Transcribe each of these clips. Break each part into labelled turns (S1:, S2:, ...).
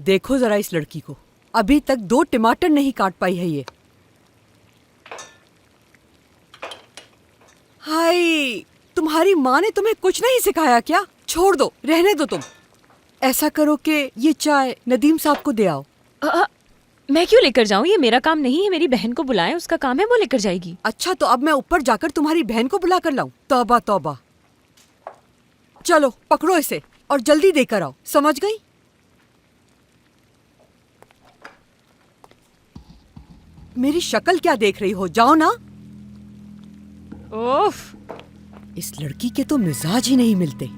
S1: देखो जरा इस लड़की को, अभी तक 2 टमाटर नहीं काट पाई है ये। हाय, तुम्हारी माँ ने तुम्हें कुछ नहीं सिखाया क्या? छोड़ दो, रहने दो तुम। ऐसा करो कि ये चाय नदीम साहब को दे आओ।
S2: मैं क्यों लेकर जाऊं? ये मेरा काम नहीं है। मेरी बहन को बुलाएं, उसका काम है, वो लेकर जाएगी।
S1: अच्छा, तो अब मैं ऊपर जाकर तुम्हारी बहन को बुला कर लाऊं? तौबा तौबा। चलो पकड़ो इसे और जल्दी देकर आओ, समझ गई? मेरी शक्ल क्या देख रही हो, जाओ ना।
S2: ओफ,
S1: इस लड़की के तो मिजाज ही नहीं मिलते।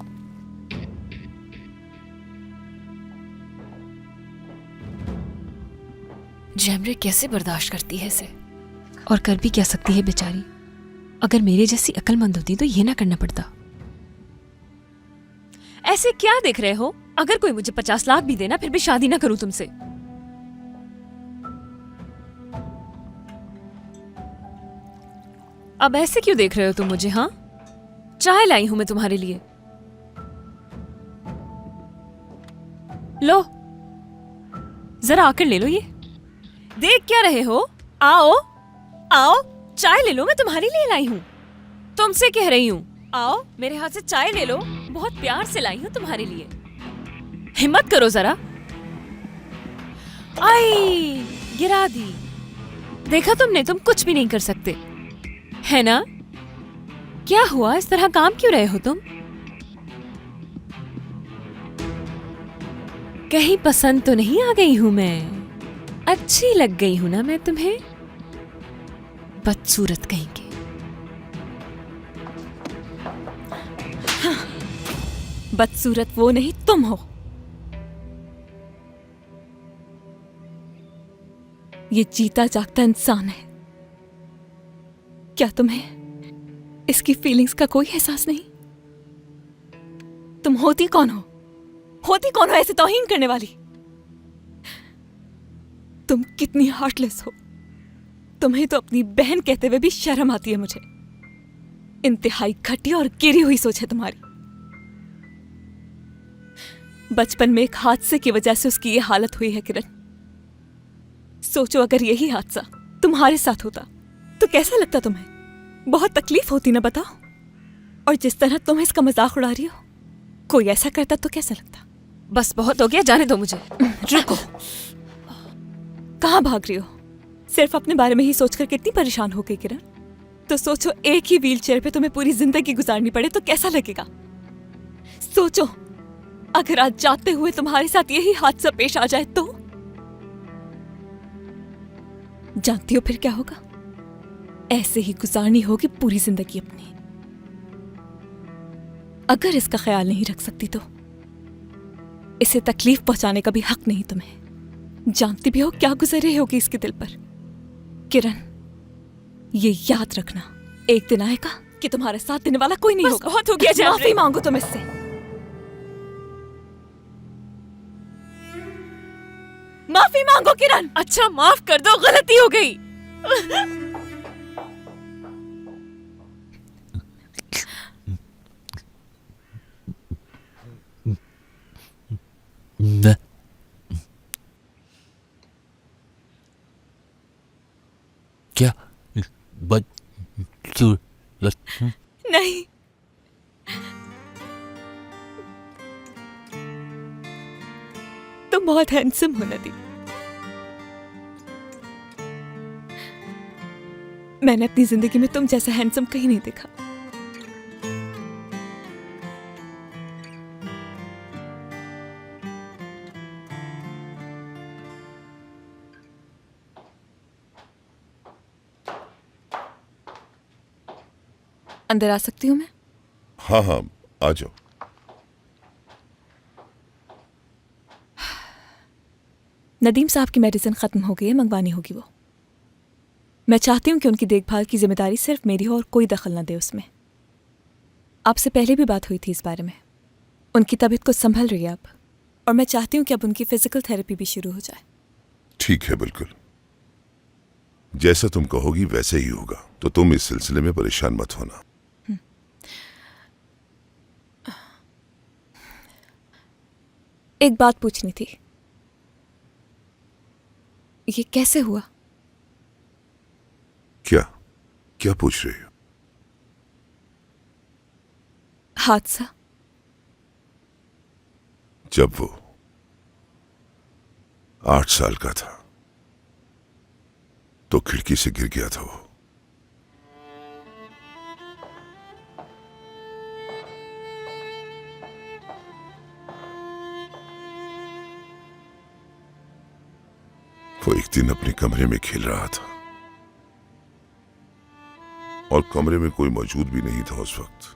S2: जैमरे कैसे बर्दाश्त करती है इसे? और कर भी क्या सकती है बेचारी। अगर मेरे जैसी अक्लमंद होती तो ये ना करना पड़ता। ऐसे क्या देख रहे हो? अगर कोई मुझे 50 लाख भी देना फिर भी शादी ना करूं तुमसे। अब ऐसे क्यों देख रहे हो तुम मुझे? हाँ, चाय लाई हूं मैं तुम्हारे लिए, लो जरा आकर ले लो। ये देख क्या रहे हो? आओ आओ, चाय ले लो, मैं तुम्हारे लिए लाई हूं। तुमसे कह रही हूं, आओ मेरे हाथ से चाय ले लो, बहुत प्यार से लाई हूं तुम्हारे लिए। हिम्मत करो जरा। आई, गिरा दी। देखा तुमने, तुम कुछ भी नहीं कर सकते है ना? क्या हुआ, इस तरह काम क्यों रहे हो तुम? कहीं पसंद तो नहीं आ गई हूं मैं? अच्छी लग गई हूं ना मैं तुम्हें? बदसूरत कहीं के। हाँ, बदसूरत वो नहीं, तुम हो। ये जीता जागता इंसान है। क्या तुम्हें इसकी फीलिंग्स का कोई एहसास नहीं? तुम होती कौन हो? होती कौन हो ऐसे तौहीन करने वाली? तुम कितनी हार्टलेस हो। तुम्हें तो अपनी बहन कहते हुए भी शर्म आती है मुझे। इंतहाई घटी और गिरी हुई सोच है तुम्हारी। बचपन में एक हादसे की वजह से उसकी ये हालत हुई है किरण। सोचो अगर यही हादसा तुम्हारे साथ होता तो कैसा लगता तुम्हें? बहुत तकलीफ होती ना, बताओ। और जिस तरह तुम इसका मजाक उड़ा रही हो, कोई ऐसा करता तो कैसा लगता? बस बहुत हो गया, जाने दो मुझे। रुको, कहाँ भाग रही हो? सिर्फ अपने बारे में ही सोचकर कितनी परेशान हो गई किरण। तो सोचो एक ही व्हीलचेयर पे तुम्हें पूरी जिंदगी गुजारनी पड़े तो कैसा लगेगा? सोचो अगर आज जाते हुए तुम्हारे साथ यही हादसा पेश आ जाए तो? जानती हो फिर क्या होगा? ऐसे ही गुजारनी होगी पूरी जिंदगी अपनी। अगर इसका ख्याल नहीं रख सकती तो इसे तकलीफ पहुंचाने का भी हक नहीं तुम्हें। जानती भी हो क्या गुजर रही होगी इसके दिल पर। किरण, ये याद रखना, एक दिन आएगा कि तुम्हारे साथ देने वाला कोई नहीं होगा। बहुत हो गया, माफी मांगो तुम इससे। माफी मांगो किरण। अच्छा माफ कर दो, गलती हो गई।
S3: क्या बदसूरत?
S2: नहीं, तुम बहुत हैंडसम हो नदी। मैंने अपनी जिंदगी में तुम जैसा हैंडसम कहीं नहीं देखा। अंदर आ सकती हूँ मैं?
S4: हाँ हाँ, आ जाओ।
S2: नदीम साहब की मेडिसिन खत्म हो गई है, मंगवानी होगी वो। मैं चाहती हूँ कि उनकी देखभाल की जिम्मेदारी सिर्फ मेरी हो और कोई दखल ना दे उसमें। आपसे पहले भी बात हुई थी इस बारे में। उनकी तबीयत कुछ संभल रही है अब, और मैं चाहती हूँ कि अब उनकी फिजिकल थेरेपी भी शुरू हो जाए।
S4: ठीक है, बिल्कुल जैसा तुम कहोगी वैसे ही होगा। तो तुम इस सिलसिले में परेशान मत होना।
S2: एक बात पूछनी थी। ये कैसे हुआ?
S4: क्या क्या पूछ रही हो?
S2: हादसा।
S4: जब वो 8 साल का था तो खिड़की से गिर गया था वो। वो एक दिन अपने कमरे में खेल रहा था और कमरे में कोई मौजूद भी नहीं था उस वक्त।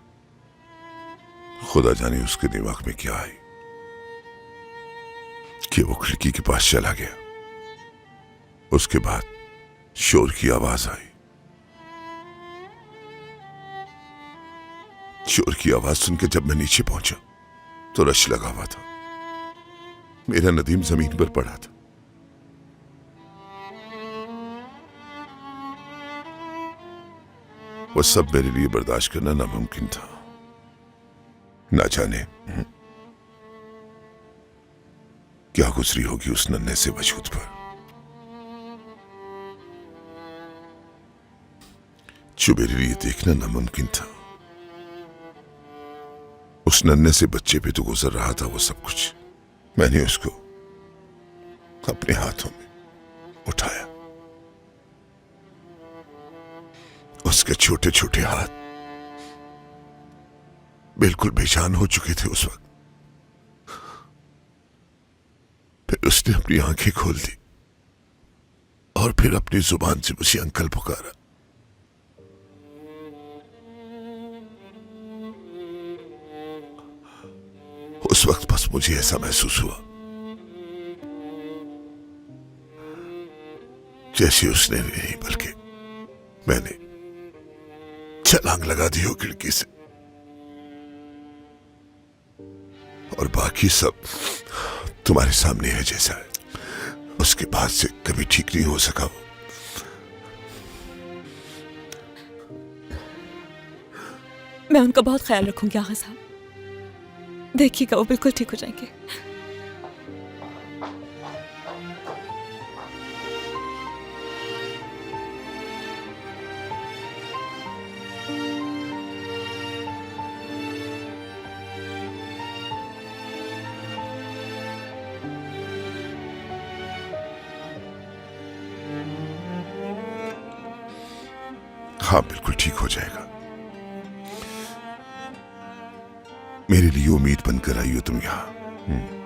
S4: खुदा जाने उसके दिमाग में क्या आई कि वो खिड़की के पास चला गया। उसके बाद शोर की आवाज आई। शोर की आवाज सुनकर जब मैं नीचे पहुंचा तो रश लगा हुआ था। मेरा नदीम जमीन पर पड़ा था। वो सब मेरे लिए बर्दाश्त करना नामुमकिन था। ना जाने क्या गुजरी होगी उस नन्हे से वजूद पर, जो मेरे लिए देखना नामुमकिन था। उस नन्हे से बच्चे पे तो गुजर रहा था वो सब कुछ। मैंने उसको अपने हाथों में उठाया। उसके छोटे छोटे हाथ बिल्कुल बेजान हो चुके थे उस वक्त। फिर उसने अपनी आंखें खोल दी और फिर अपनी जुबान से मुझे अंकल पुकारा। उस वक्त बस मुझे ऐसा महसूस हुआ जैसे उसने नहीं बल्कि मैंने छलांग लगा दी हो खिड़की से। और बाकी सब तुम्हारे सामने है जैसा है। उसके बाद से कभी ठीक नहीं हो सका वो।
S2: मैं उनका बहुत ख्याल रखूंगी आगा साहब। देखिएगा वो बिल्कुल ठीक हो जाएंगे।
S4: हाँ बिल्कुल ठीक हो जाएगा। मेरे लिए उम्मीद बनकर आई हो तुम यहां।